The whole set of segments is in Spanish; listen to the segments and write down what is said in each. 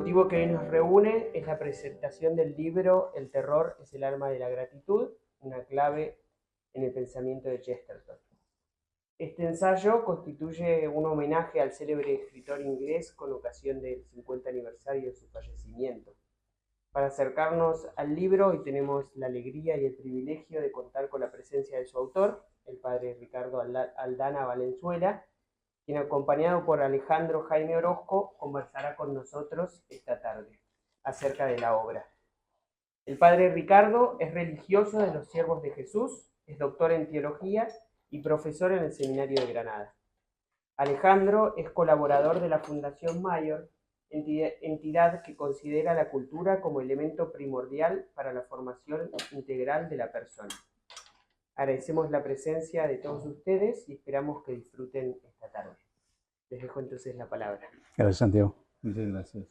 motivo que hoy nos reúne es la presentación del libro El terror es el arma de la gratitud, una clave en el pensamiento de Chesterton. Este ensayo constituye un homenaje al célebre escritor inglés con ocasión del 50 aniversario de su fallecimiento. Para acercarnos al libro, hoy tenemos la alegría y el privilegio de contar con la presencia de su autor, el padre Ricardo Aldana Valenzuela, quien, acompañado por Alejandro Jaime Orozco, conversará con nosotros esta tarde acerca de la obra. El padre Ricardo es religioso de los Siervos de Jesús, es doctor en teología y profesor en el Seminario de Granada. Alejandro es colaborador de la Fundación Mayor, entidad que considera la cultura como elemento primordial para la formación integral de la persona. Agradecemos la presencia de todos ustedes y esperamos que disfruten esta tarde. Les dejo entonces la palabra. Gracias, Santiago. Muchas gracias.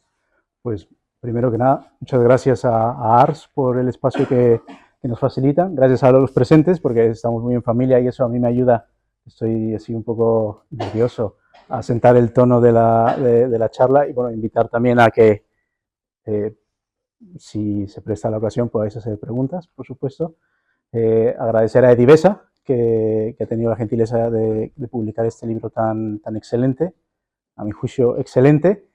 Pues primero que nada, muchas gracias a ARS por el espacio que nos facilitan. Gracias a los presentes porque estamos muy en familia y eso a mí me ayuda. Estoy así un poco nervioso a sentar el tono de la charla y bueno, invitar también a que si se presta la ocasión podáis hacer preguntas, por supuesto. Agradecer a Edivesa que ha tenido la gentileza de publicar este libro tan excelente, a mi juicio excelente,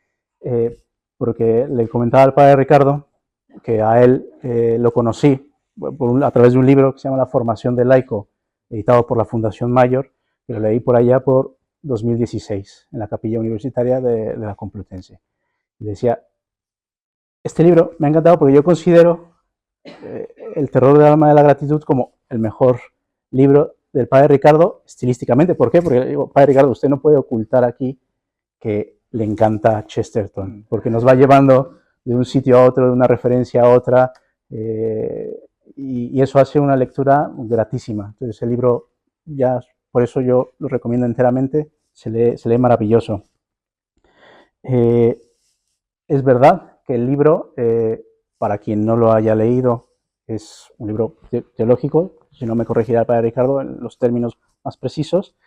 porque le comentaba al padre Ricardo que a él lo conocí a través de un libro que se llama La formación del laico, editado por la Fundación Mayor, que lo leí por allá por 2016, en la capilla universitaria de la Complutense. Y decía, este libro me ha encantado porque yo considero El terror del alma de la gratitud como el mejor libro del padre Ricardo estilísticamente. ¿Por qué? Porque digo, padre Ricardo, usted no puede ocultar aquí que le encanta Chesterton, porque nos va llevando de un sitio a otro, de una referencia a otra, y eso hace una lectura gratísima. Entonces el libro, ya por eso yo lo recomiendo enteramente, se lee maravilloso. Es verdad que el libro, para quien no lo haya leído, es un libro teológico, si no me corregirá el padre Ricardo en los términos más precisos,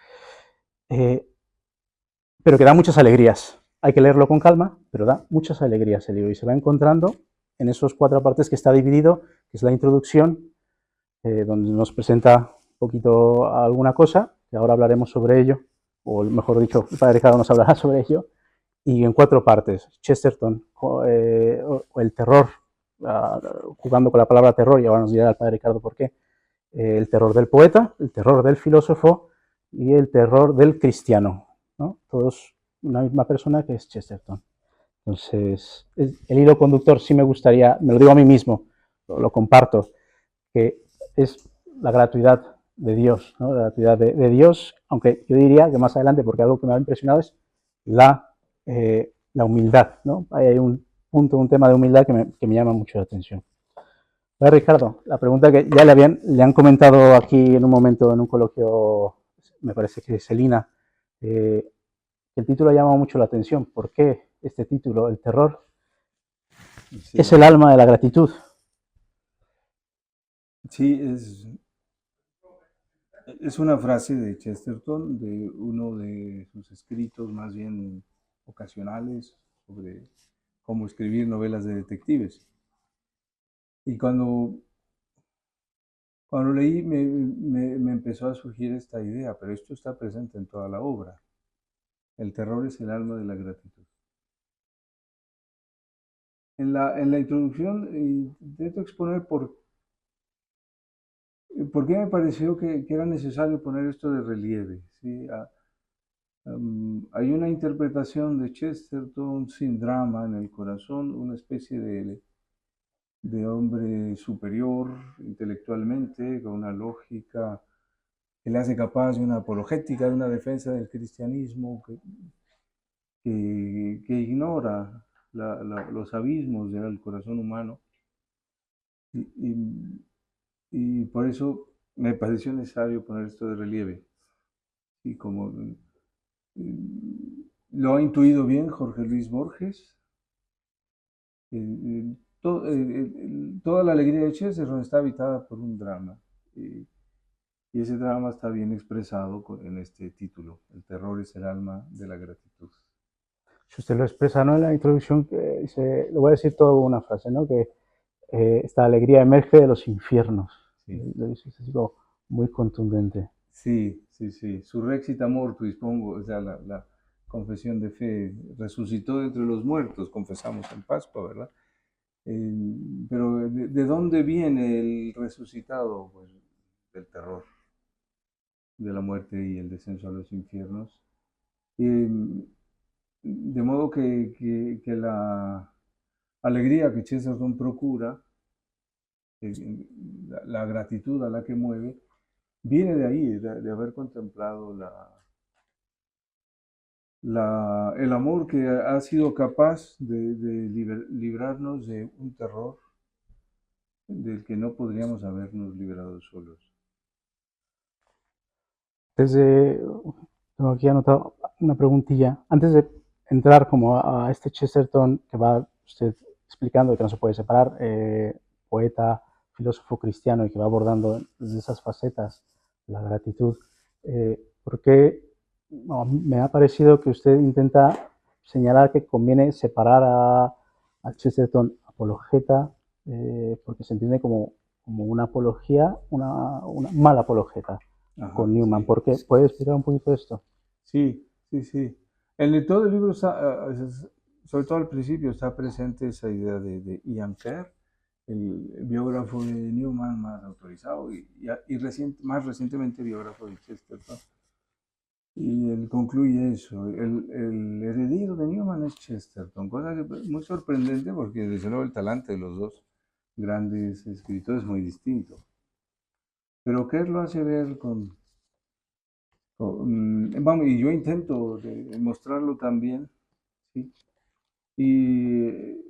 pero que da muchas alegrías. Hay que leerlo con calma, pero da muchas alegrías el libro y se va encontrando en esos 4 partes que está dividido, que es la introducción, donde nos presenta un poquito alguna cosa, que ahora hablaremos sobre ello, o mejor dicho, el padre Ricardo nos hablará sobre ello, y en 4 partes, Chesterton, o el terror, jugando con la palabra terror, y ahora nos dirá el padre Ricardo por qué, el terror del poeta, el terror del filósofo y el terror del cristiano, ¿no? Todos una misma persona que es Chesterton. Entonces, el hilo conductor sí me gustaría, me lo digo a mí mismo, lo comparto, que es la gratuidad de Dios, ¿no? La gratuidad de Dios, aunque yo diría que más adelante, porque algo que me ha impresionado es la humildad, ¿no? Hay un punto, un tema de humildad que me llama mucho la atención. Ricardo, la pregunta que ya le han comentado aquí en un momento en un coloquio, me parece que es Celina, el título llama mucho la atención. ¿Por qué este título, El terror, Sí, es el alma de la gratitud? sí, es una frase de Chesterton, de uno de sus escritos más bien ocasionales sobre cómo escribir novelas de detectives. Y cuando leí me empezó a surgir esta idea, pero esto está presente en toda la obra. El terror es el alma de la gratitud. En la introducción intento exponer por qué me pareció que era necesario poner esto de relieve. ¿Sí? Hay una interpretación de Chesterton sin drama en el corazón, una especie de hombre superior intelectualmente, con una lógica que le hace capaz de una apologética, de una defensa del cristianismo que ignora los abismos del corazón humano. Y por eso me pareció necesario poner esto de relieve. Y como lo ha intuido bien Jorge Luis Borges, toda la alegría de Chesterton está habitada por un drama. Y ese drama está bien expresado en este título, El terror es el alma de la gratitud. Usted lo expresa, ¿no?, en la introducción, que dice, le voy a decir toda una frase, ¿no?, que esta alegría emerge de los infiernos. Sí, Lo dice, es algo muy contundente. sí, sí, sí. Surrexit mortuis, pongo, o sea, la confesión de fe, resucitó de entre los muertos, confesamos en Pascua, ¿verdad? Pero ¿de dónde viene el resucitado? Pues del terror, de la muerte y el descenso a los infiernos. De modo que la alegría que Chesterton procura, la gratitud a la que mueve, viene de ahí, de haber contemplado el amor que ha sido capaz de librarnos de un terror del que no podríamos habernos librado solos. Tengo aquí anotado una preguntilla. Antes de entrar como a este Chesterton que va usted explicando que no se puede separar, poeta, filósofo cristiano, y que va abordando desde esas facetas la gratitud, porque me ha parecido que usted intenta señalar que conviene separar a Chesterton apologeta, porque se entiende como una apología, una mala apologeta con Ajá, Newman. sí. ¿Por qué? ¿Puede explicar un poquito esto? Sí, sí, sí. En todo el libro, sobre todo al principio, está presente esa idea de Ian Kerr, el biógrafo de Newman más autorizado más recientemente biógrafo de Chesterton. Y él concluye eso, el heredero de Newman es Chesterton, cosa que es muy sorprendente porque desde luego el talante de los dos grandes escritores es muy distinto. Pero Kerr lo hace ver vamos, y yo intento mostrarlo también, ¿sí? Y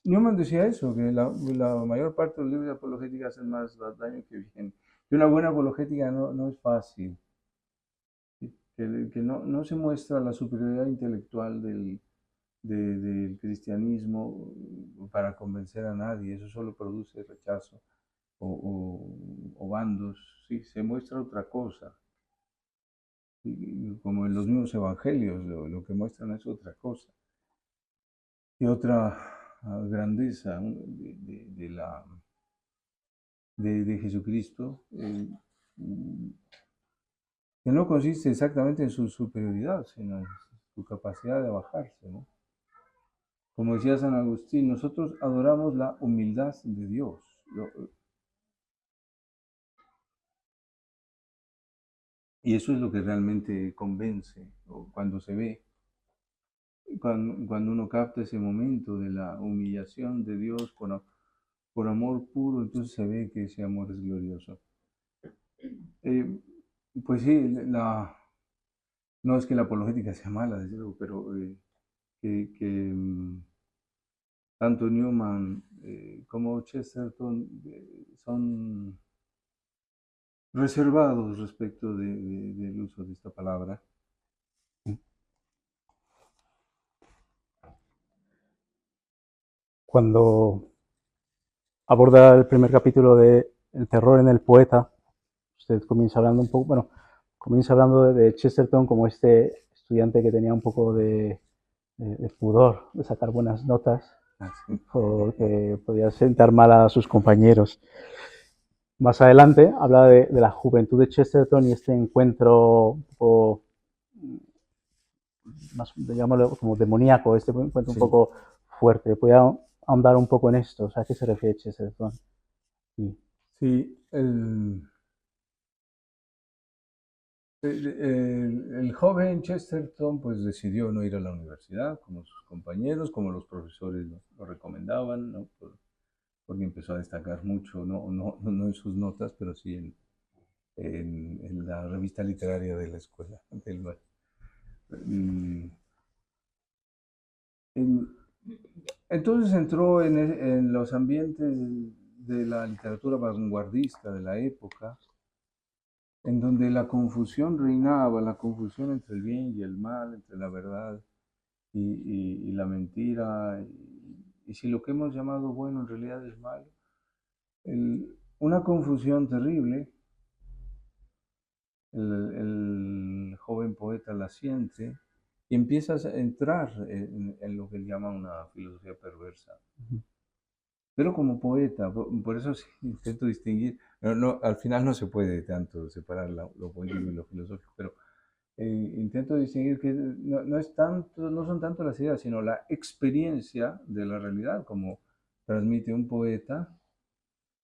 Newman decía eso, que la mayor parte de los libros de apologética hacen más daño que bien. Y una buena apologética no es fácil, ¿sí? Que no se muestra la superioridad intelectual del cristianismo para convencer a nadie, eso solo produce rechazo o bandos, ¿sí? Se muestra otra cosa. Como en los mismos evangelios, lo que muestran es otra cosa. Y otra grandeza de Jesucristo, que no consiste exactamente en su superioridad, sino en su capacidad de bajarse, ¿no? Como decía San Agustín, nosotros adoramos la humildad de Dios. Y eso es lo que realmente convence, o cuando se ve, cuando uno capta ese momento de la humillación de Dios por amor puro, entonces se ve que ese amor es glorioso. Pues sí, no es que la apologética sea mala, desde luego, pero tanto Newman como Chesterton son reservados respecto del uso de esta palabra. Cuando aborda el primer capítulo de El terror en el poeta, usted comienza hablando un poco, bueno, comienza hablando de Chesterton como este estudiante que tenía un poco de pudor de sacar buenas notas Así. porque podía sentar mal a sus compañeros. Más adelante habla de la juventud de Chesterton y este encuentro un poco, más, digámoslo, como demoníaco, este encuentro un Sí, poco fuerte. ¿Puede ahondar un poco en esto? O sea, ¿a qué se refiere Chesterton? Sí. sí, el joven Chesterton pues decidió no ir a la universidad como sus compañeros, como los profesores lo recomendaban, ¿no? Porque empezó a destacar mucho, no en sus notas, pero sí en la revista literaria de la escuela. Mm, Entonces entró en los ambientes de la literatura vanguardista de la época, en donde la confusión reinaba, la confusión entre el bien y el mal, entre la verdad y la mentira, y si lo que hemos llamado bueno en realidad es malo. Una confusión terrible, el joven poeta la siente, y empiezas a entrar en lo que él llama una filosofía perversa. Pero como poeta, por eso sí intento distinguir, al final no se puede tanto separar lo poético y lo filosófico, pero intento distinguir que no son tanto las ideas, sino la experiencia de la realidad, como transmite un poeta,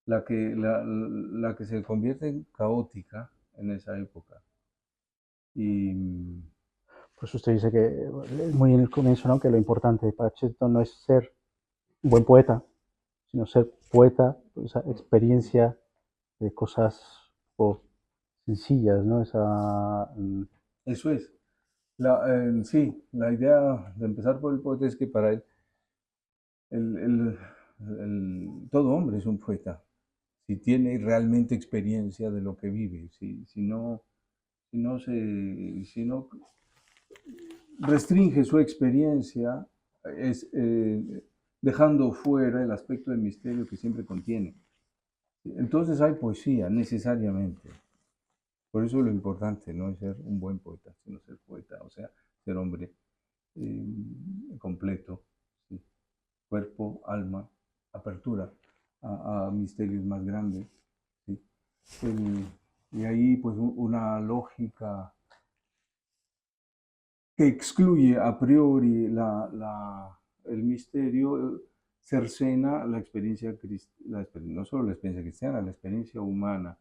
la que se convierte en caótica en esa época. Y Pues usted dice que es muy en el comienzo, ¿no? Que lo importante para Chesterton no es ser un buen poeta, sino ser poeta, esa experiencia de cosas o sencillas, ¿no? eso es. Sí, la idea de empezar por el poeta es que para él el- el- todo hombre es un poeta, si tiene realmente experiencia de lo que vive, si no restringe su experiencia, dejando fuera el aspecto de misterio que siempre contiene. Entonces hay poesía, necesariamente. Por eso lo importante no es ser un buen poeta, sino ser poeta, o sea, ser hombre eh, completo, ¿sí? Cuerpo, alma, apertura a misterios más grandes. ¿Sí? Y ahí pues una lógica que excluye a priori el misterio, cercena la experiencia, no solo la experiencia cristiana, la experiencia humana.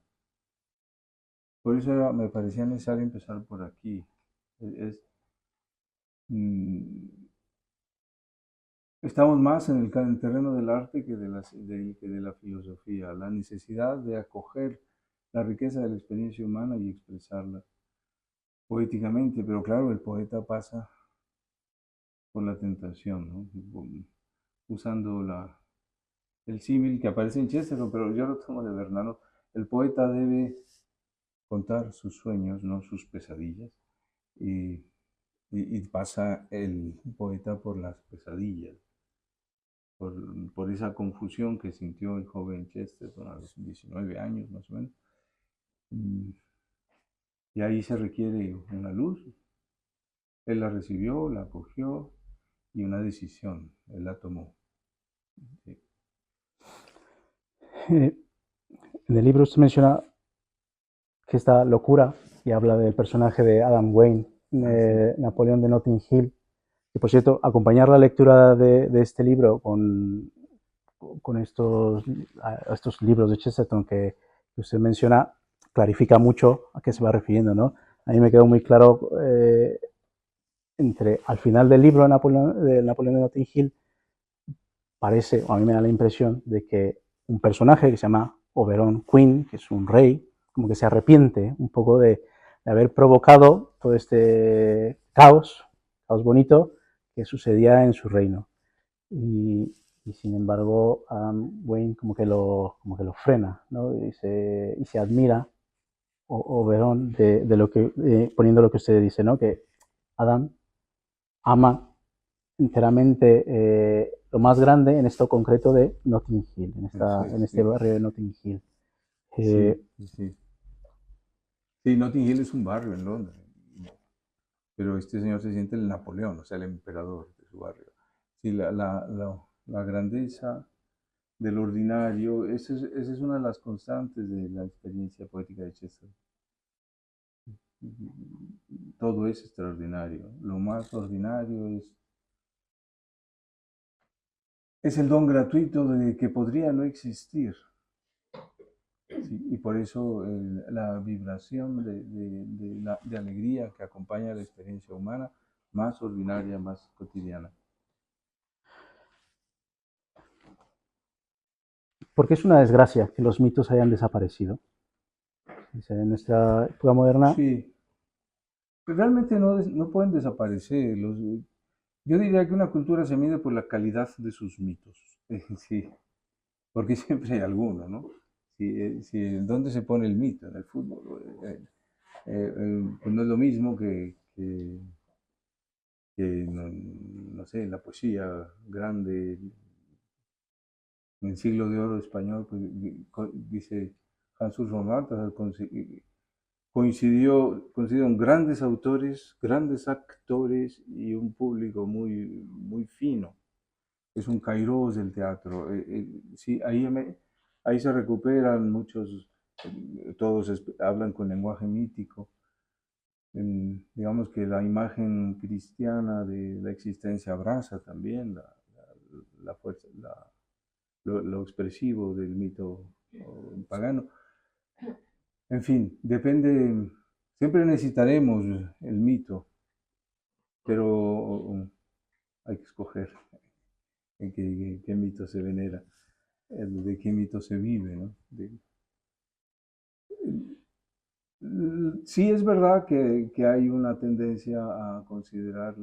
Por eso me parecía necesario empezar por aquí. Mm, Estamos más en el terreno del arte que de la filosofía, la necesidad de acoger la riqueza de la experiencia humana y expresarla poéticamente, pero claro, el poeta pasa por la tentación, ¿no? Usando el símil que aparece en Chesterton, pero yo lo tomo de Bernardo, el poeta debe contar sus sueños, no sus pesadillas, y, y pasa el poeta por las pesadillas. Por esa confusión que sintió el joven Chesterton a los 19 años más o menos. Mm, Y ahí se requiere una luz. Él la recibió, la acogió y una decisión, él la tomó. Sí. En el libro usted menciona que esta locura y habla del personaje de Adam Wayne, Napoleón de Notting Hill. Y por cierto, acompañar la lectura de este libro con estos libros de Chesterton que usted menciona, clarifica mucho a qué se va refiriendo, ¿no? A mí me quedó muy claro al final del libro de Napoleón de Notting Hill, parece, o a mí me da la impresión, de que un personaje que se llama Oberon Queen, que es un rey, como que se arrepiente un poco de haber provocado todo este caos bonito que sucedía en su reino. Y sin embargo, Adam Wayne como que lo frena, ¿no? Y se admira Oberon de lo que, poniendo lo que usted dice, ¿no? Que Adam ama enteramente lo más grande en esto concreto de Notting Hill, en este Sí, barrio de Notting Hill. sí, sí. Sí, Notting Hill es un barrio en Londres, pero este señor se siente el Napoleón, o sea, el emperador de su barrio. Sí, la grandeza del ordinario, esa es una de las constantes de la experiencia poética de Chester. Todo es extraordinario. Lo más ordinario es el don gratuito de que podría no existir. ¿Sí? Y por eso la vibración de alegría que acompaña la experiencia humana, más ordinaria, más cotidiana. Porque es una desgracia que los mitos hayan desaparecido. En nuestra época moderna, Sí, realmente no pueden desaparecer. Yo diría que una cultura se mide por la calidad de sus mitos. Sí, porque siempre hay alguno, ¿no? ¿Dónde se pone el mito? En el fútbol. Pues no es lo mismo no sé, la poesía grande, en el siglo de oro español, pues, dice Hans Urs von Balthasar, coincidieron grandes autores, grandes actores y un público muy, muy fino. Es un kairos del teatro. Sí, ahí se recuperan muchos, todos hablan con lenguaje mítico. Digamos que la imagen cristiana de la existencia abraza también la fuerza, lo expresivo del mito pagano. En fin, depende, siempre necesitaremos el mito, pero hay que escoger en qué mito se venera, de qué mito se vive, ¿no? Sí es verdad que hay una tendencia a considerar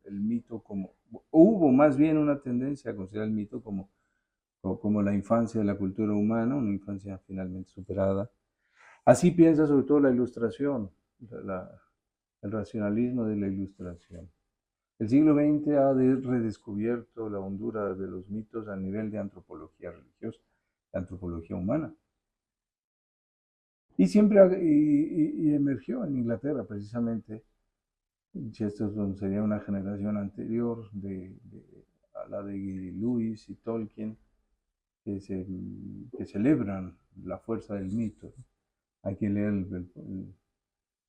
el mito como, hubo más bien una tendencia a considerar el mito como la infancia de la cultura humana, una infancia finalmente superada. Así piensa sobre todo la Ilustración, el racionalismo de la Ilustración. El siglo XX ha redescubierto la hondura de los mitos a nivel de antropología religiosa, de antropología humana. Y siempre emergió en Inglaterra, precisamente. Chesterton sería una generación anterior a la de Lewis y Tolkien, que celebran la fuerza del mito. Hay que leer el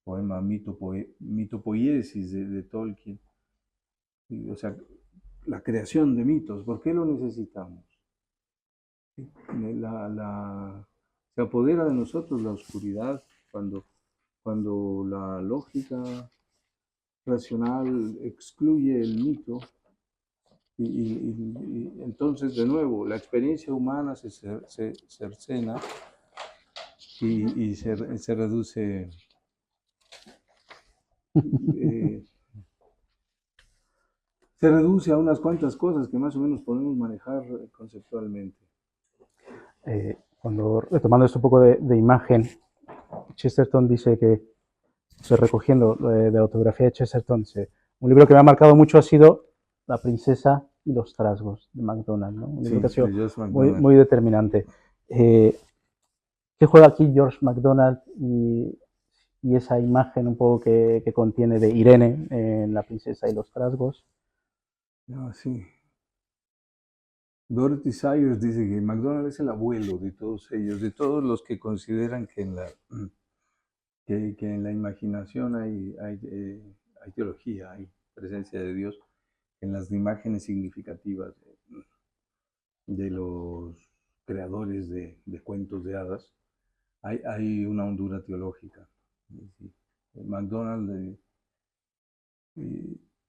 poema Mitopoiesis de Tolkien. O sea, la creación de mitos. ¿Por qué lo necesitamos? Se apodera de nosotros la oscuridad cuando la lógica racional excluye el mito y entonces de nuevo la experiencia humana se cercena y se reduce se reduce a unas cuantas cosas que más o menos podemos manejar conceptualmente. Retomando esto un poco de imagen, Chesterton dice que, recogiendo de la autobiografía de Chesterton, un libro que me ha marcado mucho ha sido La princesa y los trasgos de MacDonald, ¿no? Un libro que ha sido muy determinante. ¿Qué juega aquí George MacDonald y esa imagen un poco que contiene de Irene en La princesa y los trasgos? No, sí. Dorothy Sayers dice que MacDonald es el abuelo de todos ellos, de todos los que consideran que en la imaginación hay teología, hay presencia de Dios, en las imágenes significativas de los creadores de cuentos de hadas, hay una hondura teológica. MacDonald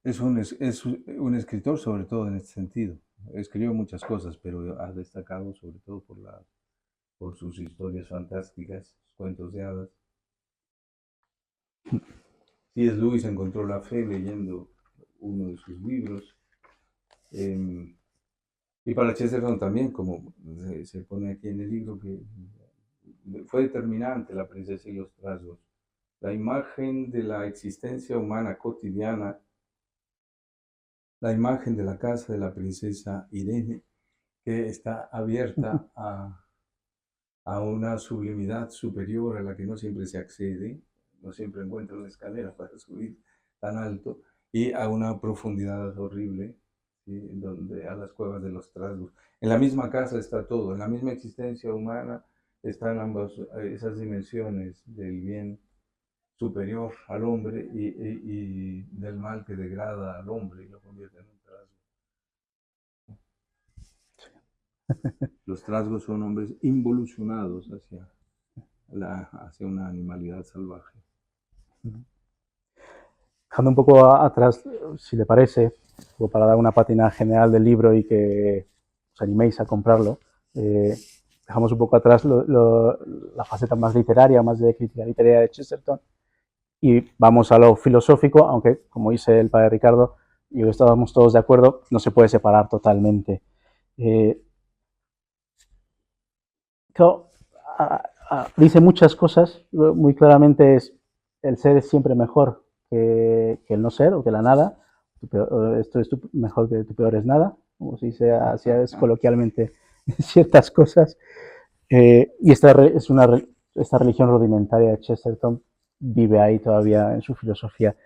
es un escritor sobre todo en este sentido. Escribió muchas cosas, pero ha destacado sobre todo por sus historias fantásticas, sus cuentos de hadas. C.S. Lewis encontró la fe leyendo uno de sus libros. Y para Chesterton también, como se pone aquí en el libro, que fue determinante La princesa y los trasgos. La imagen de la existencia humana cotidiana, la imagen de la casa de la princesa Irene, que está abierta a una sublimidad superior a la que no siempre se accede, no siempre encuentra una escalera para subir tan alto, y a una profundidad horrible, ¿sí? Donde a las cuevas de los trasgos. En la misma casa está todo, en la misma existencia humana están esas dimensiones del bien superior al hombre y del mal que degrada al hombre y lo convierte en un trasgo. Los trasgos son hombres involucionados hacia una animalidad salvaje. Dejando un poco atrás, si le parece, para dar una pátina general del libro y que os animéis a comprarlo, dejamos un poco atrás la faceta más literaria, más de crítica literaria de Chesterton, y vamos a lo filosófico, aunque, como dice el padre Ricardo, y estábamos todos de acuerdo, no se puede separar totalmente. Dice muchas cosas, muy claramente el ser es siempre mejor que el no ser o que la nada, esto es mejor que tu peor es nada, como se dice así coloquialmente ciertas cosas, y esta es esta religión rudimentaria de Chesterton vive ahí todavía en su filosofía.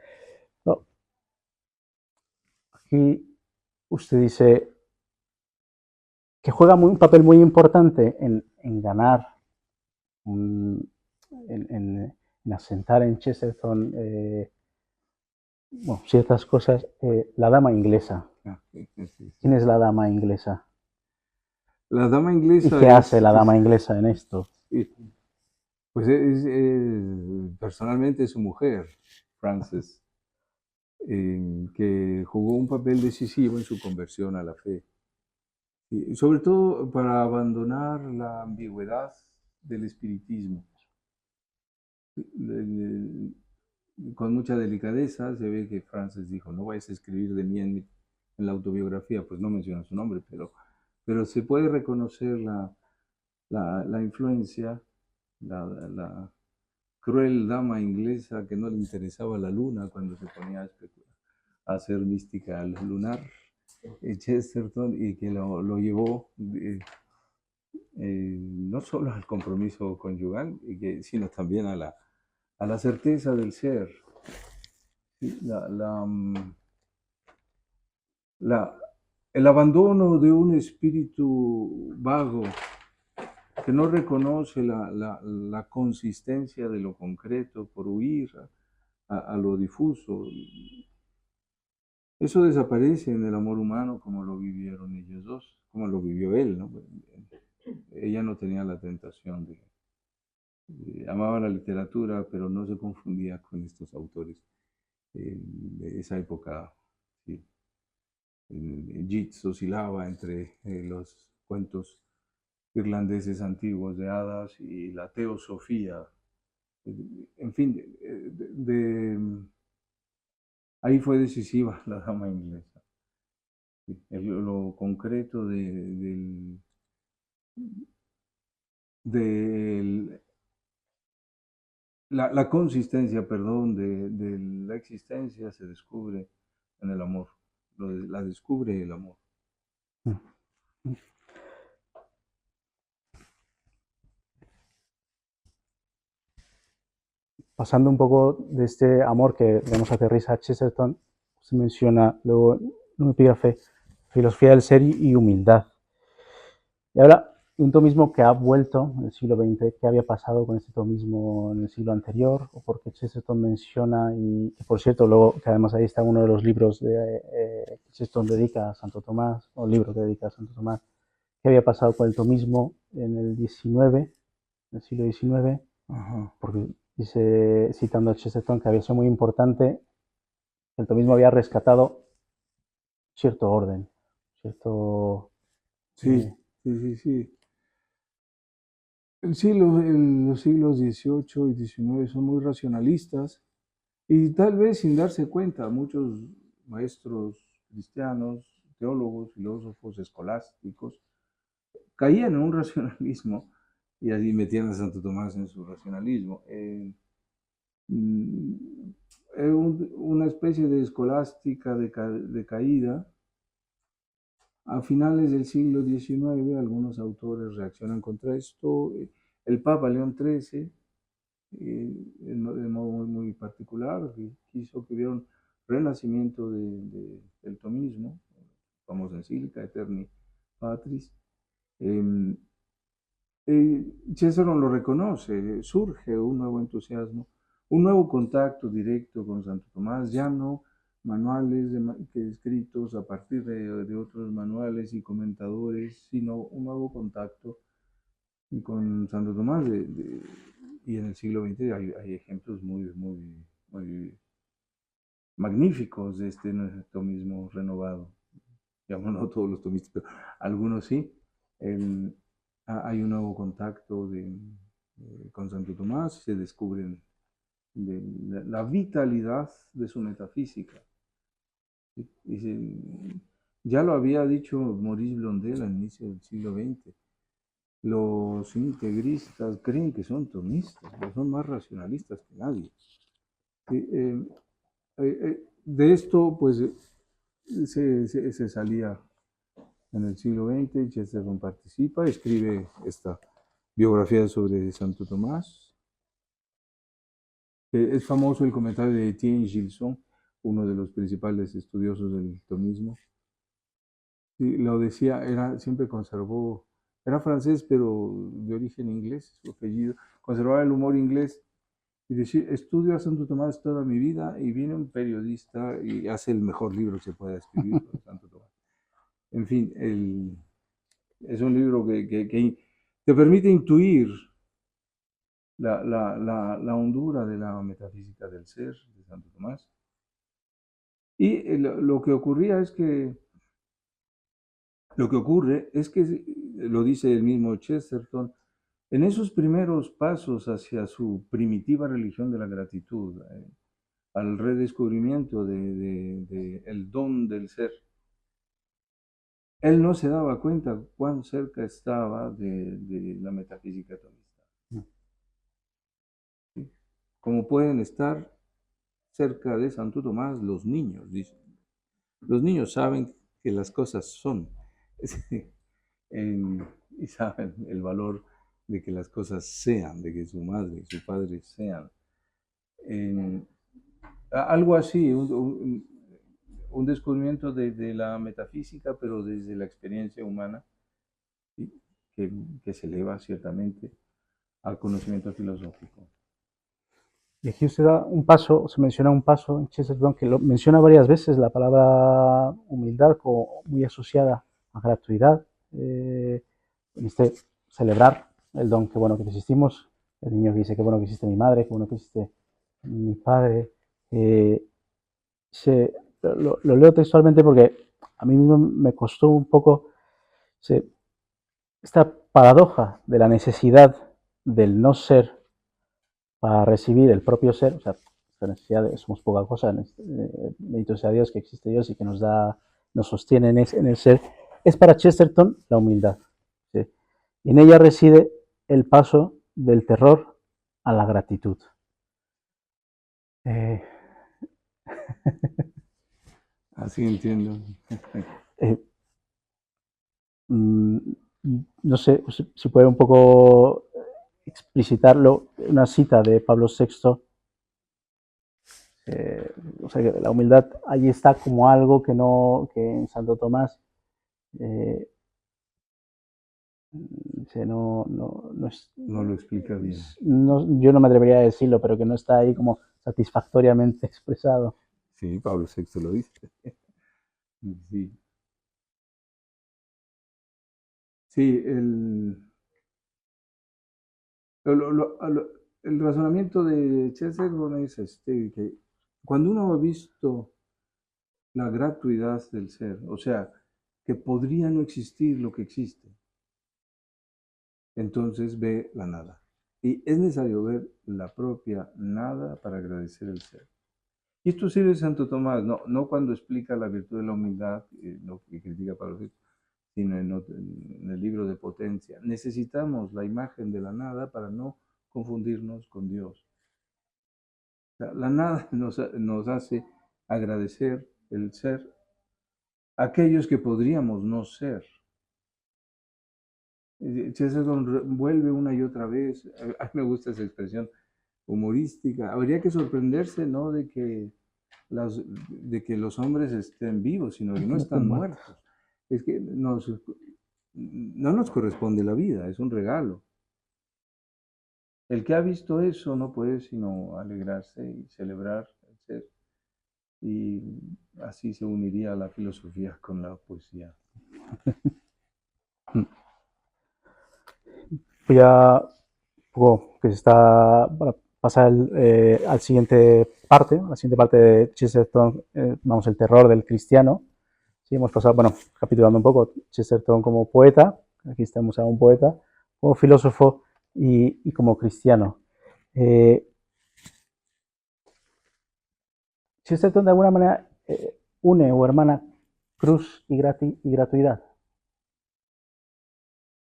No, aquí usted dice que juega un papel muy importante en ganar, en asentar en Chesterton bueno, ciertas cosas. La dama inglesa. ¿Quién es la dama inglesa? La dama ¿Y inglesa qué hace la dama inglesa en esto? Pues personalmente es su mujer, Frances, que jugó un papel decisivo en su conversión a la fe. Y sobre todo para abandonar la ambigüedad del espiritismo. Con mucha delicadeza se ve que Frances dijo, no vayas a escribir de mí en la autobiografía, pues no menciona su nombre, pero se puede reconocer la influencia, la cruel dama inglesa que no le interesaba la luna cuando se ponía a hacer mística lunar, Chesterton, y que lo llevó no solo al compromiso conyugal, sino también a la certeza del ser. El abandono de un espíritu vago que no reconoce la consistencia de lo concreto por huir a lo difuso. Eso desaparece en el amor humano como lo vivieron ellos dos, como lo vivió él, ¿no? Ella no tenía la tentación amaba la literatura, pero no se confundía con estos autores de esa época. Sí. Yeats oscilaba entre los cuentos irlandeses antiguos de hadas y la teosofía. En fin, ahí fue decisiva la dama inglesa. Lo concreto la consistencia, perdón, de la existencia se descubre en el amor. La descubre el amor. Pasando un poco de este amor que vemos aterriza a Chesterton, se menciona luego en un epígrafe filosofía del ser y humildad. Y ahora, un tomismo que ha vuelto en el siglo XX, ¿qué había pasado con este tomismo en el siglo anterior? ¿O por qué Chesterton menciona, y que por cierto, luego, que además ahí está uno de los libros que Chesterton dedica a Santo Tomás, o libro que dedica a Santo Tomás, ¿qué había pasado con el tomismo en el XIX, en el siglo XIX? Porque dice, citando a Chesterton, que había sido muy importante, el tomismo había rescatado cierto orden, cierto... Sí. Los siglos XVIII y XIX son muy racionalistas y tal vez sin darse cuenta, muchos maestros cristianos, teólogos, filósofos, escolásticos, caían en un racionalismo y así metían a Santo Tomás en su racionalismo. Una especie de escolástica de caída. A finales del siglo XIX, algunos autores reaccionan contra esto. El Papa León XIII, de modo muy particular, quiso que hubiera un renacimiento del tomismo, famosa encíclica Eterni Patris. Chesterton lo reconoce, surge un nuevo entusiasmo, un nuevo contacto directo con Santo Tomás, ya no manuales escritos a partir de otros manuales y comentadores, sino un nuevo contacto con Santo Tomás. Y en el siglo XX hay ejemplos muy magníficos de este tomismo renovado. Digamos, no todos los tomistas, pero algunos sí. Hay un nuevo contacto con Santo Tomás, se descubren la vitalidad de su metafísica. Ya lo había dicho Maurice Blondel al inicio del siglo XX. Los integristas creen que son tomistas, pero son más racionalistas que nadie. De esto, pues, se salía en el siglo XX. Chesterton participa, escribe esta biografía sobre Santo Tomás. Es famoso el comentario de Etienne Gilson, uno de los principales estudiosos del tomismo. Sí, lo decía, siempre conservó, era francés, pero de origen inglés, su apellido, conservaba el humor inglés y decía, estudio a Santo Tomás toda mi vida y viene un periodista y hace el mejor libro que se pueda escribir sobre Santo Tomás. En fin, es un libro que te permite intuir la hondura de la metafísica del ser de Santo Tomás. Y lo que ocurre es que, lo dice el mismo Chesterton, en esos primeros pasos hacia su primitiva religión de la gratitud, al redescubrimiento el don del ser, él no se daba cuenta cuán cerca estaba de la metafísica tomista. ¿Sí? Como pueden estar cerca de Santo Tomás los niños, dicen. Los niños saben que las cosas son y saben el valor de que las cosas sean, de que su madre y su padre sean. Algo así, un descubrimiento de la metafísica, pero desde la experiencia humana, ¿sí? que se eleva ciertamente al conocimiento filosófico. Y aquí usted da un paso, se menciona un paso en Chesterton que lo menciona varias veces, la palabra humildad como muy asociada a gratuidad. Celebrar el don, qué bueno que existimos. El niño que dice, qué bueno que existe mi madre, qué bueno que existe mi padre. Lo leo textualmente porque a mí mismo me costó un poco esta paradoja de la necesidad del no ser para recibir el propio ser, o sea, esta necesidad de somos poca cosa, bendito sea Dios que existe Dios y que nos sostiene en el ser, es para Chesterton la humildad. ¿Sí? Y en ella reside el paso del terror a la gratitud. Así entiendo. eh, mm, no sé si puede un poco explicitarlo, una cita de Pablo VI. O sea, que la humildad allí está como algo que en Santo Tomás No lo explica bien. yo no me atrevería a decirlo, pero que no está ahí como satisfactoriamente expresado. Sí, Pablo VI lo dice. Sí, sí el razonamiento de Chesterton es que cuando uno ha visto la gratuidad del ser, o sea, que podría no existir lo que existe, entonces ve la nada. Y es necesario ver la propia nada para agradecer el ser. Y esto sirve de Santo Tomás, no cuando explica la virtud de la humildad, lo que critica Pablo VI, sino en el libro de Potencia. Necesitamos la imagen de la nada para no confundirnos con Dios. O sea, la nada nos hace agradecer el ser a aquellos que podríamos no ser. Chesterton vuelve una y otra vez, a mí me gusta esa expresión humorística, habría que sorprenderse no de que los hombres estén vivos, sino que no están muertos. Es que no nos corresponde la vida, es un regalo. El que ha visto eso no puede sino alegrarse y celebrar el ser. Y así se uniría la filosofía con la poesía. Pues ya un poco que se está para pasar a la siguiente parte de Chesterton, vamos, el terror del cristiano. Sí, hemos pasado, bueno, capitulando un poco, Chesterton como poeta, aquí estamos a un poeta, como filósofo y como cristiano. Chesterton de alguna manera une o hermana cruz y gratuidad.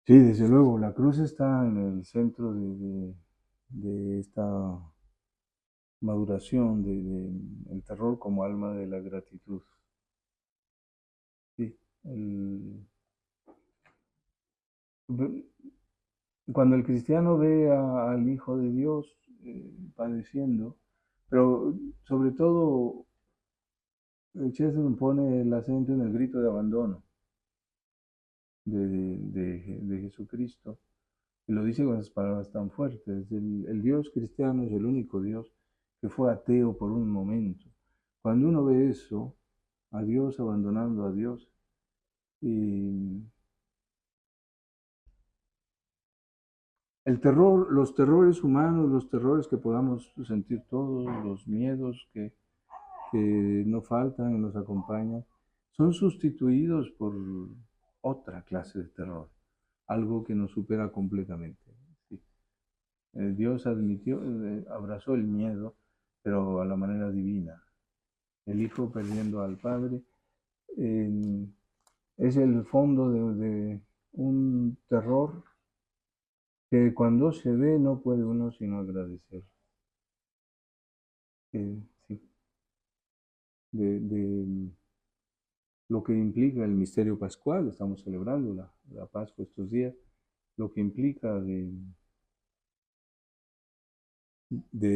Sí, desde luego, la cruz está en el centro de esta maduración el terror como alma de la gratitud. Sí, cuando el cristiano ve al Hijo de Dios padeciendo, pero sobre todo Chesterton pone el acento en el grito de abandono de Jesucristo, y lo dice con esas palabras tan fuertes. El Dios cristiano es el único Dios que fue ateo por un momento. Cuando uno ve eso, a Dios abandonando a Dios, y el terror, los terrores humanos, los terrores que podamos sentir todos, los miedos que no faltan y nos acompañan, son sustituidos por otra clase de terror, algo que nos supera completamente. ¿Sí? Dios admitió, abrazó el miedo, pero a la manera divina. El Hijo perdiendo al Padre es el fondo de un terror que cuando se ve no puede uno sino agradecer. Sí, de lo que implica el misterio pascual, estamos celebrando la Pascua estos días, lo que implica de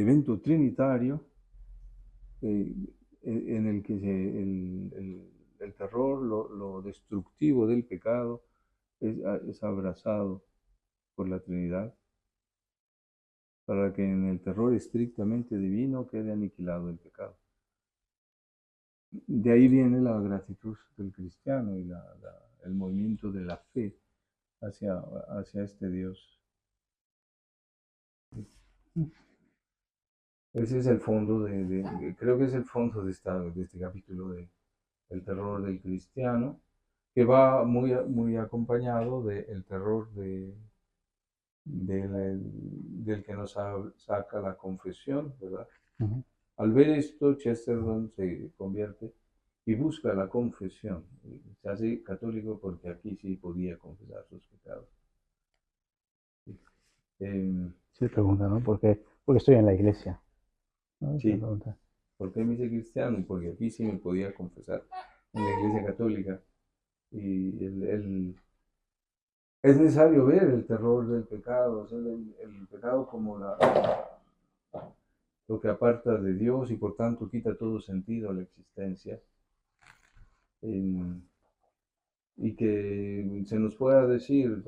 evento trinitario en el que el terror, lo destructivo del pecado es abrazado por la Trinidad, para que en el terror estrictamente divino quede aniquilado el pecado. De ahí viene la gratitud del cristiano y el movimiento de la fe hacia este Dios. Ese es el fondo creo que es el fondo de este capítulo del terror del cristiano, que va muy, muy acompañado del terror del que nos saca la confesión, ¿verdad? Ujú. Al ver esto, Chesterton se convierte y busca la confesión. Se hace católico porque aquí sí podía confesar sus pecados. Eh, Sí, pregunta, ¿no? Porque estoy en la iglesia, ¿no? Esa sí, pregunta. ¿por qué me hice cristiano? Porque aquí sí me podía confesar en la iglesia católica. Y es necesario ver el terror del pecado, o sea, el pecado como lo que aparta de Dios y por tanto quita todo sentido a la existencia. Y que se nos pueda decir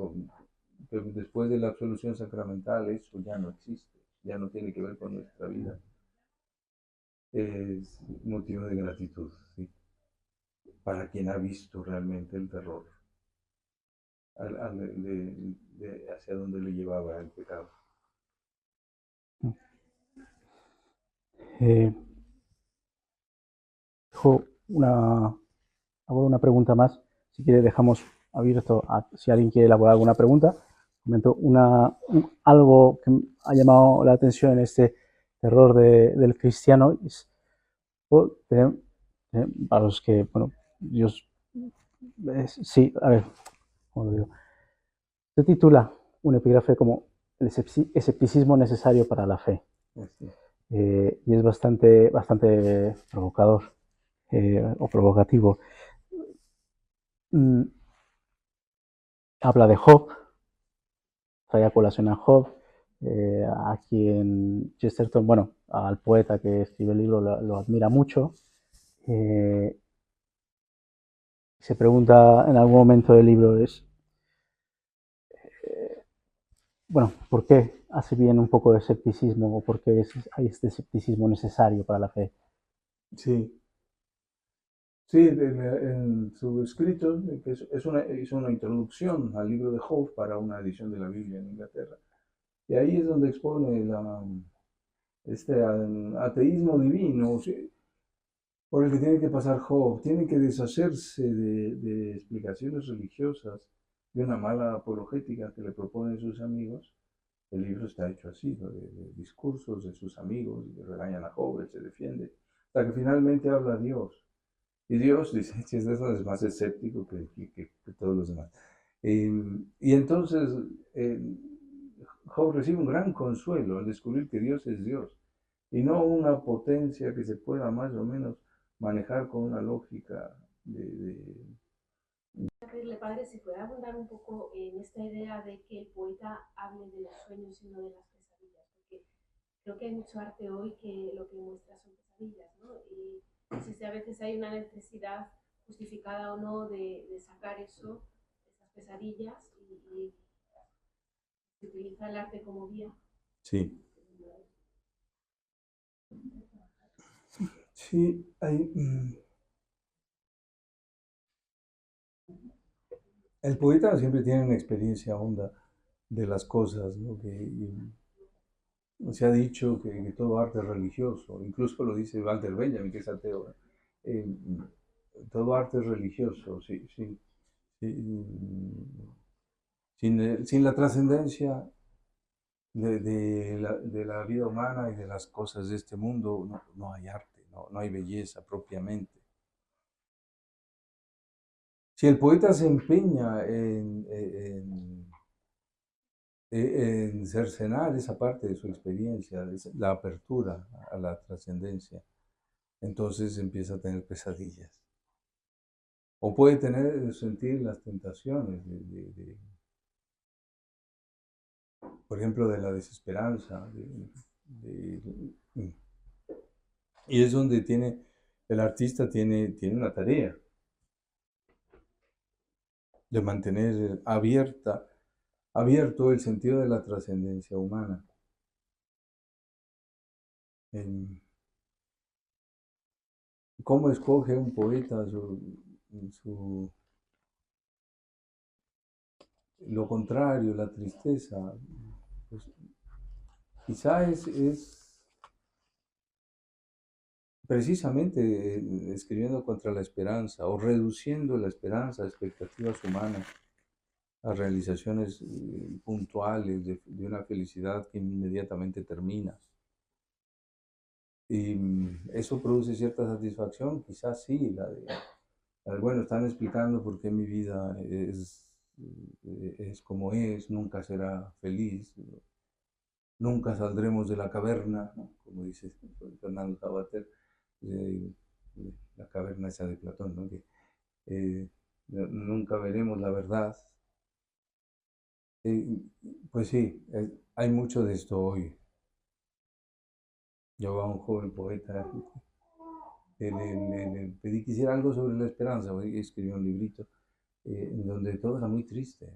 que después de la absolución sacramental eso ya no existe, ya no tiene que ver con nuestra vida, es motivo de gratitud, ¿sí? Para quien ha visto realmente el terror hacia donde le llevaba el pecado. Eh, dejo hago una pregunta más. Si quiere, dejamos abierto a si alguien quiere elaborar alguna pregunta. Comento algo que ha llamado la atención en este terror del cristiano. Para los que, bueno, Dios, sí, a ver, ¿cómo lo digo? Se titula un epígrafe como el escepticismo necesario para la fe. Así. Y es bastante provocador o provocativo. Habla de Job, trae a colación a Job, a quien Chesterton, bueno, al poeta que escribe el libro lo admira mucho. Se pregunta en algún momento del libro bueno, ¿por qué hace bien un poco de escepticismo o por qué hay este escepticismo necesario para la fe? Sí, sí, en su escrito, que hizo una introducción al libro de Job para una edición de la Biblia en Inglaterra, y ahí es donde expone este ateísmo divino, ¿sí? Por el que tiene que pasar Job, tiene que deshacerse de explicaciones religiosas, de una mala apologética que le proponen sus amigos. El libro está hecho así, ¿no? De discursos de sus amigos, y regañan a Job, él se defiende, hasta que finalmente habla a Dios. Y Dios dice, eso es más escéptico que todos los demás. Y entonces eh, Job recibe un gran consuelo al descubrir que Dios es Dios y no una potencia que se pueda más o menos manejar con una lógica de, Pedirle, padre, si puede abundar un poco en esta idea de que el poeta hable de los sueños y no de las pesadillas, porque creo que hay mucho arte hoy que lo que muestra son pesadillas, ¿no? Y no sé si a veces hay una necesidad justificada o no de sacar eso, esas pesadillas, y se utiliza el arte como vía. Sí, sí, el poeta siempre tiene una experiencia honda de las cosas, ¿no? Se ha dicho que todo arte es religioso, incluso lo dice Walter Benjamin, que es ateo, ¿no? Eh, todo arte es religioso, sí, sí, sí, sin la trascendencia de la vida humana y de las cosas de este mundo, no hay arte, no hay belleza propiamente. Si el poeta se empeña en cercenar esa parte de su experiencia, la apertura a la trascendencia, entonces empieza a tener pesadillas. O puede sentir las tentaciones, por ejemplo, de la desesperanza. Y es donde el artista tiene una tarea de mantener abierto el sentido de la trascendencia humana. ¿Cómo escoge un poeta lo contrario, la tristeza? Pues, quizá es precisamente escribiendo contra la esperanza o reduciendo la esperanza a expectativas humanas, a realizaciones puntuales de una felicidad que inmediatamente termina. Y eso produce cierta satisfacción, quizás sí, bueno, están explicando por qué mi vida es como es, nunca será feliz, nunca saldremos de la caverna, ¿no? Como dice Fernando Sabater, eh, la caverna esa de Platón, ¿no? Que nunca veremos la verdad. Eh, pues sí, hay mucho de esto hoy. Yo a un joven poeta le pedí que hiciera algo sobre la esperanza, porque escribió un librito en donde todo era muy triste,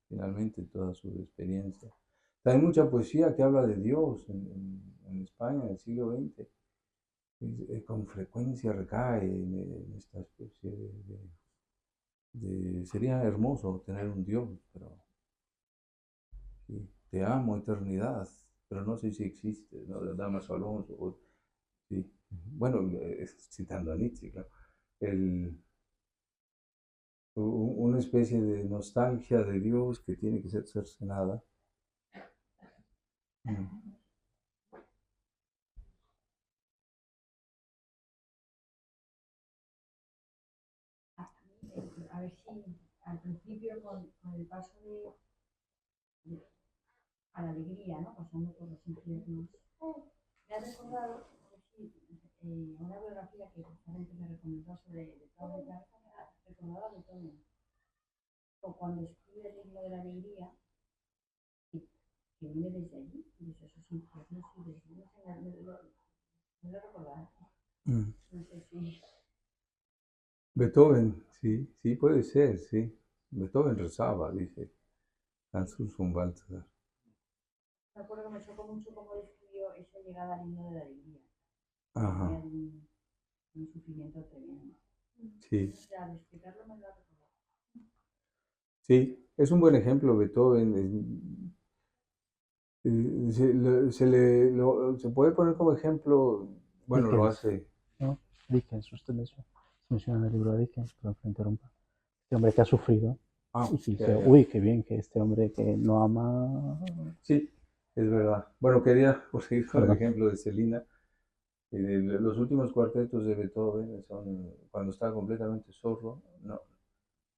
finalmente, toda su experiencia. Hay mucha poesía que habla de Dios en España en el siglo XX. Con frecuencia recae en esta especie sería hermoso tener un Dios, pero sí, te amo, eternidad, pero no sé si existe, ¿no? De Damaso Alonso, sí. Bueno, citando a Nietzsche, claro. Una especie de nostalgia de Dios que tiene que ser cercenada. Mm. A ver si al principio con el paso a la alegría, ¿no? Pasando por los infiernos. Me ha recordado, a ver si, una biografía que justamente me recomendó sobre Beethoven, me ha recordado a Beethoven. O cuando escribe el himno de la alegría, que viene desde allí, desde esos infiernos y desde no lo recordaba. Mm. No sé si. Beethoven, sí, sí, puede ser, sí. Beethoven rezaba, dice Hans von Balthasar. Me acuerdo que me chocó mucho cómo describió esa llegada al himno de la alegría. Ajá, Un sufrimiento tremendo. sí, O sea, al explicarlo me lo ha recordado. sí, es un buen ejemplo Beethoven. Se puede poner como ejemplo, bueno, lo Dickens, hace. ¿no? Dickens, usted menciona en el libro de Dickens, perdón que interrumpa. Este hombre que ha sufrido Ah, y que ya, dice, ya. uy, qué bien que este hombre que no ama. Sí, es verdad. Bueno, quería seguir con el Perdón. ejemplo de Celina. Los últimos cuartetos de Beethoven son cuando está completamente sordo. No,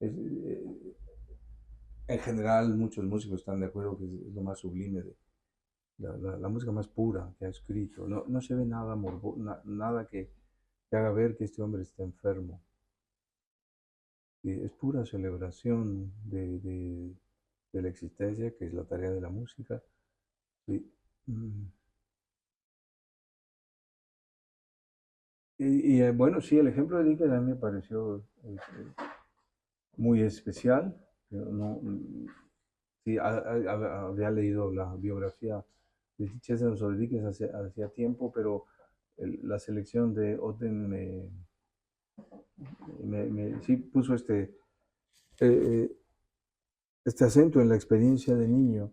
en general, muchos músicos están de acuerdo que es lo más sublime, la música más pura que ha escrito. No se ve nada nada que haga ver que este hombre está enfermo. es pura celebración de la existencia, que es la tarea de la música. Sí. Bueno, sí, el ejemplo de Dickens a mí me pareció muy especial. Sí, había leído la biografía de Chesterton sobre Dickens hacía tiempo, pero la selección de Auden sí puso eh, este acento en la experiencia de niño,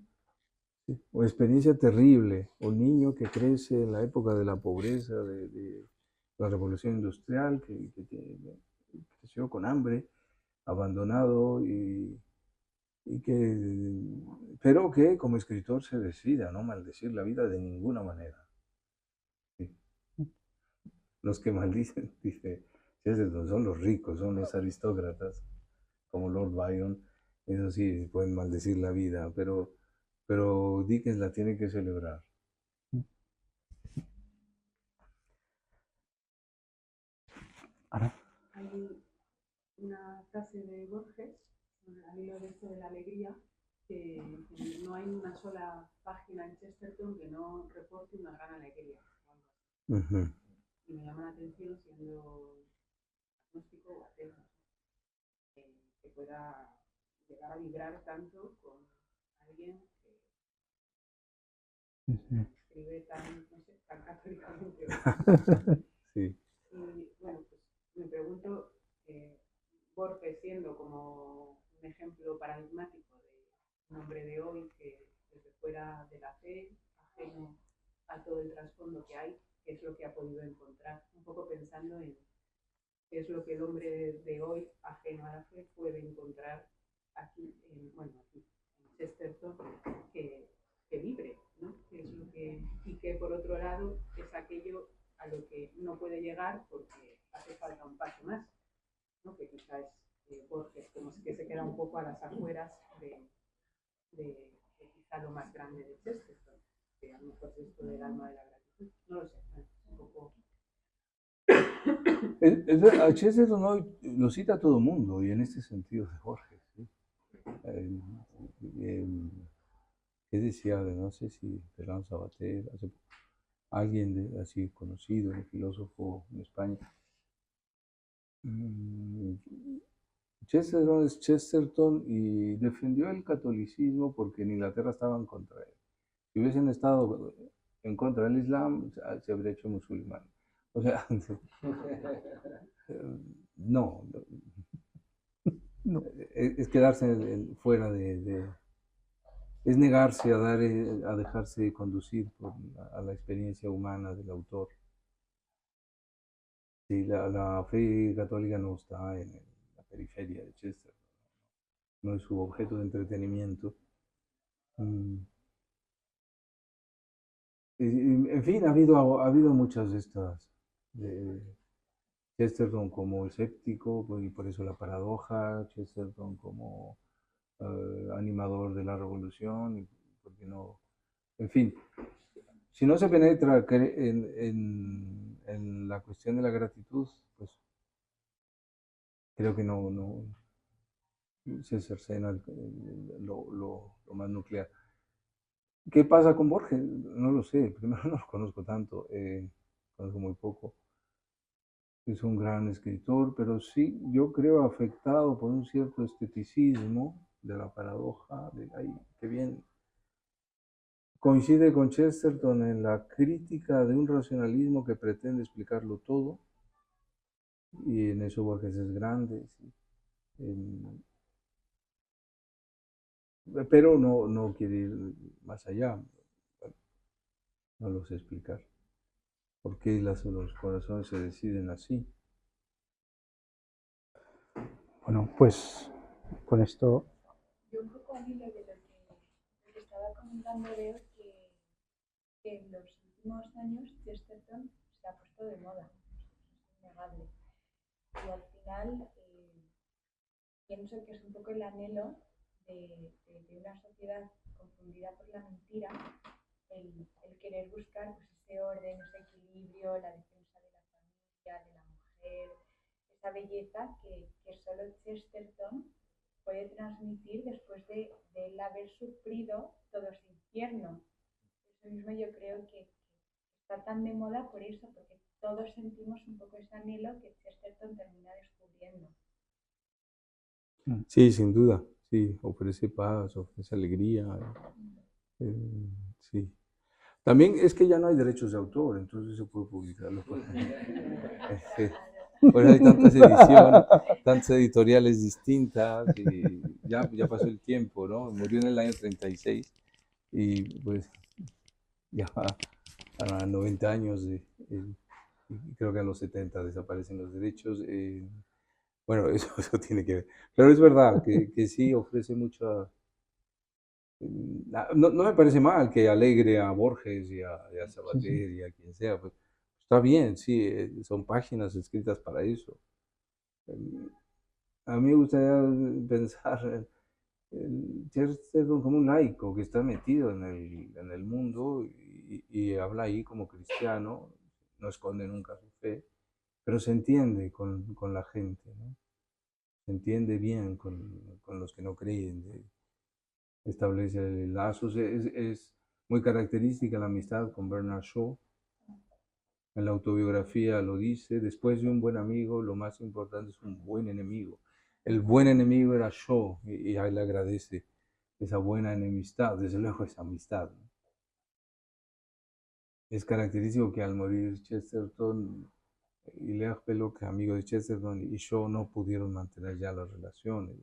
¿sí? O experiencia terrible, o niño que crece en la época de la pobreza, de la revolución industrial, que creció con hambre, abandonado pero que como escritor se decide a no maldecir la vida de ninguna manera. ¿Sí? Los que maldicen, dice, son los ricos, son los aristócratas, como Lord Byron, eso sí, pueden maldecir la vida, pero Dickens la tiene que celebrar. Ana. Hay una frase de Borges, al hilo de esto de la alegría, que no hay una sola página en Chesterton que no reporte una gran alegría. Uh-huh. Y me llama la atención, siendo agnóstico o ateo, que pueda llegar a vibrar tanto con alguien que escribe tan, no sé, tan católicamente. Sí. Y bueno, pues me pregunto, Borges siendo como un ejemplo paradigmático de un hombre de hoy que desde fuera de la fe, ajeno a todo el trasfondo que hay, qué es lo que ha podido encontrar, un poco pensando en qué es lo que el hombre de hoy, ajeno a la fe, puede encontrar aquí, aquí en Chesterton, que vibre, ¿no? ¿Qué es lo que, y que por otro lado es aquello a lo que no puede llegar porque hace falta un paso más, ¿no? Que quizás Borges como que se queda un poco a las afueras de quizá lo más grande de Chesterton, que a lo mejor es esto del alma de la gratitud, no lo sé, un poco. A Chesterton hoy lo cita todo el mundo, y en este sentido de Borges. ¿Sí? ¿Qué decía? No sé si Fernando Sabater, alguien así conocido, un filósofo en España. Chesterton es Chesterton y defendió el catolicismo porque en Inglaterra estaban contra él. Si hubiesen estado en contra del Islam, se habría hecho musulmán. O sea, no, No. es quedarse fuera es negarse a dejarse conducir a la experiencia humana del autor. Sí, la fe católica no está en la periferia de Chester, no es su objeto de entretenimiento. En fin, ha habido muchas de estas. Chesterton como escéptico, y por eso la paradoja, Chesterton como animador de la revolución, y porque no, en fin, si no se penetra en la cuestión de la gratitud, pues creo que no se cercena lo más nuclear. ¿Qué pasa con Borges? No lo sé, primero no lo conozco tanto, conozco muy poco. Es un gran escritor, pero sí, yo creo afectado por un cierto esteticismo de la paradoja, ay, qué bien. Coincide con Chesterton en la crítica de un racionalismo que pretende explicarlo todo, y en eso Borges es grande, ¿sí? Pero no quiere ir más allá. Bueno, no lo sé explicar. ¿Por qué los corazones se deciden así? Bueno, pues con esto. Yo un poco al hilo de lo que estaba comentando, veo que en los últimos años Chesterton se ha puesto de moda, es innegable. Y al final pienso que es un poco el anhelo de una sociedad confundida por la mentira, el querer buscar pues, ese orden, ese equilibrio, la defensa de la familia, de la mujer, esa belleza que solo Chesterton puede transmitir después de él haber sufrido todo ese infierno. Eso mismo yo creo que está tan de moda por eso, porque todos sentimos un poco ese anhelo que Chesterton termina descubriendo. Sí, sin duda, sí, ofrece paz, ofrece alegría, sí. También es que ya no hay derechos de autor, entonces se puede publicarlo. Pues hay tantas ediciones, tantas editoriales distintas, y ya pasó el tiempo, ¿no? Murió en el año 36 y pues ya a 90 años, creo que a los 70 desaparecen los derechos. Bueno, eso tiene que ver. Pero es verdad que sí ofrece mucha... No me parece mal que alegre a Borges y a Sabater y a quien sea, pues está bien, sí, son páginas escritas para eso. A mí me gustaría pensar en Chesterton como un laico que está metido en el mundo y habla ahí como cristiano, no esconde nunca su fe, pero se entiende con la gente, ¿no? Se entiende bien con los que no creen, establece lazos. Es muy característica la amistad con Bernard Shaw. En la autobiografía lo dice: después de un buen amigo, lo más importante es un buen enemigo. El buen enemigo era Shaw, y a él le agradece esa buena enemistad, desde luego esa amistad, ¿no? Es característico que al morir Chesterton, Hilaire Belloc, amigo de Chesterton, y Shaw no pudieron mantener ya las relaciones.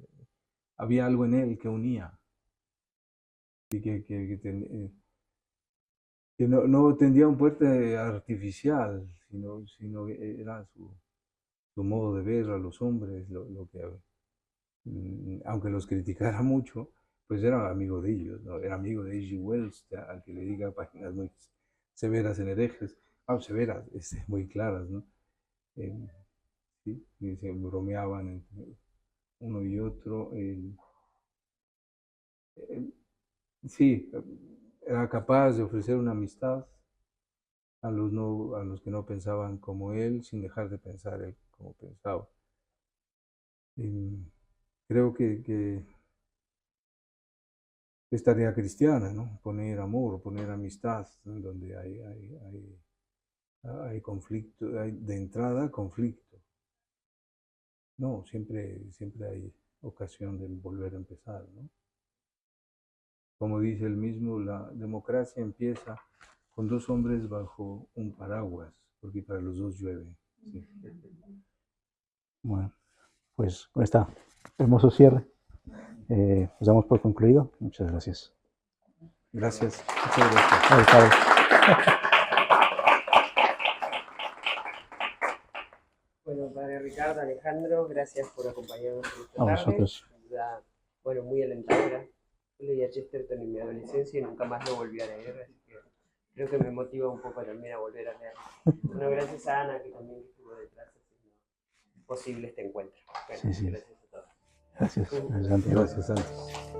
Había algo en él que unía, y que no tendía un puente artificial, sino era su modo de ver a los hombres, lo que, aunque los criticara mucho, pues era amigo de ellos, ¿no? Era amigo de A.G. Wells, al que le diga páginas muy severas en herejes, severas, muy claras, ¿no? Sí, y se bromeaban entre uno y otro. Sí, era capaz de ofrecer una amistad a los que no pensaban como él, sin dejar de pensar él como pensaba. Creo que es tarea cristiana, ¿no? Poner amor, poner amistad, en donde hay conflicto, hay de entrada conflicto. No, siempre hay ocasión de volver a empezar, ¿no? Como dice él mismo, la democracia empieza con dos hombres bajo un paraguas, porque para los dos llueve. Sí. Bueno, pues con este hermoso cierre, nos damos por concluido. Muchas gracias. Gracias. Muchas gracias. Chao. Bueno, padre Ricardo, Alejandro, gracias por acompañarnos esta A tarde. vosotros. Una, bueno, muy alentadora. Yo leí a Chesterton en mi adolescencia y nunca más lo volví a leer, así que creo que me motiva un poco también a volver a leer. Bueno, gracias a Ana, que también estuvo detrás haciendo posible este encuentro. Bueno, Sí. gracias a todos. Gracias, Santiago. Gracias, Santos.